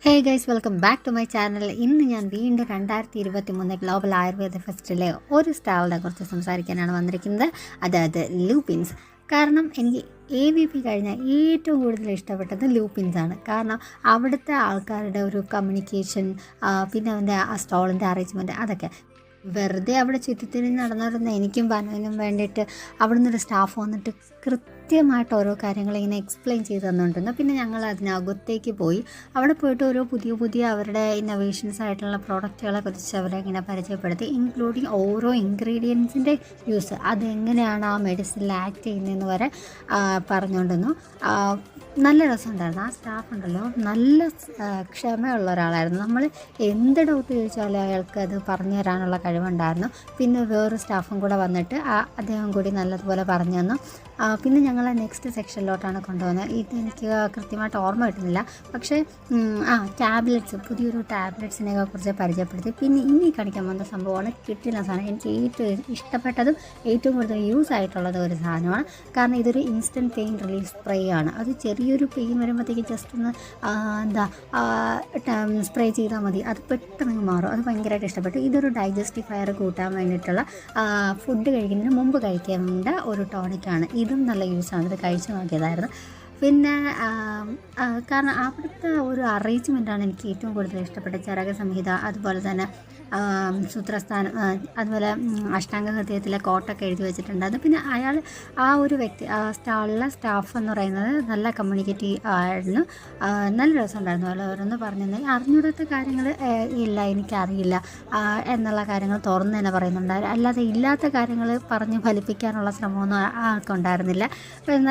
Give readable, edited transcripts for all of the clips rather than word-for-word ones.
Hey guys, welcome back to my channel. ഇന്ന് ഞാൻ വീണ്ടും 2023 ഗ്ലോബൽ ആയുർവേദ ഫെസ്റ്റിലെ ഒരു സ്റ്റാളിനെ കുറിച്ച് സംസാരിക്കാനാണ് വന്നിരിക്കുന്നത്. അതായത് ലൂപ്പിൻസ്. കാരണം എനിക്ക് AVP കഴിഞ്ഞാൽ ഏറ്റവും കൂടുതൽ ഇഷ്ടപ്പെട്ടത് ലൂപ്പിൻസാണ്. കാരണം അവിടുത്തെ ആൾക്കാരുടെ ഒരു കമ്മ്യൂണിക്കേഷൻ, പിന്നെ അവൻ്റെ ആ സ്റ്റോളിൻ്റെ അറേഞ്ച്മെൻറ്റ്, അതൊക്കെ വെറുതെ അവിടെ ചുറ്റിത്തിരിഞ്ഞ് നടന്നിരുന്ന എനിക്കും പനവിനും വേണ്ടിയിട്ട് അവിടെ നിന്നൊരു സ്റ്റാഫ് വന്നിട്ട് കൃത്യമായിട്ട് ഓരോ കാര്യങ്ങൾ ഇങ്ങനെ എക്സ്പ്ലെയിൻ ചെയ്ത് തന്നിട്ടുണ്ട്. പിന്നെ ഞങ്ങൾ അതിനകത്തേക്ക് പോയി. അവിടെ പോയിട്ട് ഓരോ പുതിയ അവരുടെ ഇന്നോവേഷൻസ് ആയിട്ടുള്ള പ്രോഡക്റ്റുകളെ കുറിച്ച് അവരെ ഇങ്ങനെ പരിചയപ്പെടുത്തി, ഇൻക്ലൂഡിങ് ഓരോ ഇൻഗ്രീഡിയൻസിൻ്റെ യൂസ്, അതെങ്ങനെയാണ് ആ മെഡിസിനിൽ ആക്ട് ചെയ്യുന്നതെന്ന് വരെ പറഞ്ഞുകൊണ്ടിരുന്നു. നല്ല രസമുണ്ടായിരുന്നു. ആ സ്റ്റാഫ് ഉണ്ടല്ലോ, നല്ല ക്ഷമയുള്ള ഒരാളായിരുന്നു. നമ്മൾ എന്ത് ഡൗട്ട് ചോദിച്ചാലും അയാൾക്ക് അത് പറഞ്ഞു തരാനുള്ള കഴിവുണ്ടായിരുന്നു. പിന്നെ വേറൊരു സ്റ്റാഫും കൂടെ വന്നിട്ട് അദ്ദേഹം കൂടി നല്ലതുപോലെ പറഞ്ഞു തന്നു. പിന്നെ ഞങ്ങൾ നെക്സ്റ്റ് സെക്ഷനിലോട്ടാണ് കൊണ്ടുപോകുന്നത്. ഇതെനിക്ക് കൃത്യമായിട്ട് ഓർമ്മ കിട്ടുന്നില്ല, പക്ഷേ പുതിയൊരു ടാബ്ലറ്റ്സിനെയൊക്കെ കുറിച്ച് പരിചയപ്പെടുത്തി. പിന്നെ ഇനി കാണിക്കാൻ വന്ന സംഭവമാണ് കിട്ടുന്ന സാധനം. എനിക്ക് ഏറ്റവും ഇഷ്ടപ്പെട്ടതും ഏറ്റവും കൂടുതൽ യൂസ് ആയിട്ടുള്ളത് ഒരു സാധനമാണ്. കാരണം ഇതൊരു ഇൻസ്റ്റൻറ്റ് പെയിൻ റിലീഫ് സ്പ്രേ ആണ്. അത് ചെറിയൊരു പെയിൻ വരുമ്പോഴത്തേക്ക് ജസ്റ്റ് ഒന്ന് സ്പ്രേ ചെയ്താൽ മതി, അത് പെട്ടെന്ന് മാറും. അത് ഭയങ്കരമായിട്ട് ഇഷ്ടപ്പെട്ടു. ഇതൊരു ഡൈജസ്റ്റിഫയർ കൂട്ടാൻ വേണ്ടിയിട്ടുള്ള ഫുഡ് കഴിക്കുന്നതിന് മുമ്പ് കഴിക്കേണ്ട ഒരു ടോണിക്കാണ്. ഇതും നല്ല യൂസാണ്. ഇത് കഴിച്ചു നോക്കിയതായിരുന്നു. പിന്നെ കാരണം അവിടുത്തെ ഒരു അറേഞ്ച്മെൻറ്റാണ് എനിക്ക് ഏറ്റവും കൂടുതൽ ഇഷ്ടപ്പെട്ടത്. ചരക സംഹിത, അതുപോലെ തന്നെ സൂത്രസ്ഥാനം, അതുപോലെ അഷ്ടാംഗ ഹൃദയത്തിലെ കോട്ടൊക്കെ എഴുതി വെച്ചിട്ടുണ്ട്. അത് പിന്നെ അയാൾ ആ ഒരു വ്യക്തി, സ്റ്റാളിലെ സ്റ്റാഫ് എന്ന് പറയുന്നത് നല്ല കമ്മ്യൂണിക്കേറ്റീവ് ആയിരുന്നു. നല്ല രസമുണ്ടായിരുന്നു. അയാൾ ഓരോന്ന് പറഞ്ഞു അറിഞ്ഞൂടാത്ത കാര്യങ്ങൾ ഇല്ല, എനിക്കറിയില്ല എന്നുള്ള കാര്യങ്ങൾ തുറന്ന് തന്നെ പറയുന്നുണ്ടായിരുന്നു. അല്ലാതെ ഇല്ലാത്ത കാര്യങ്ങൾ പറഞ്ഞ് ഫലിപ്പിക്കാനുള്ള ശ്രമമൊന്നും ആൾക്കുണ്ടായിരുന്നില്ല.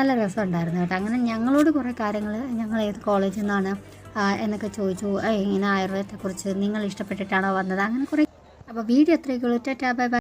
നല്ല രസമുണ്ടായിരുന്നു കേട്ടോ. അങ്ങനെ ഞങ്ങളോട് കുറേ കാര്യങ്ങൾ, ഞങ്ങൾ ഏത് കോളേജിൽ നിന്നാണ് എന്നൊക്കെ ചോദിച്ചു. ഇങ്ങനെ ആയുർവേദത്തെക്കുറിച്ച് നിങ്ങൾ ഇഷ്ടപ്പെട്ടിട്ടാണോ വന്നത്, അങ്ങനെ കുറേ. അപ്പോൾ വീഡിയോ എത്രയൊക്കെ ഉള്ളൂ. Tata, bye bye.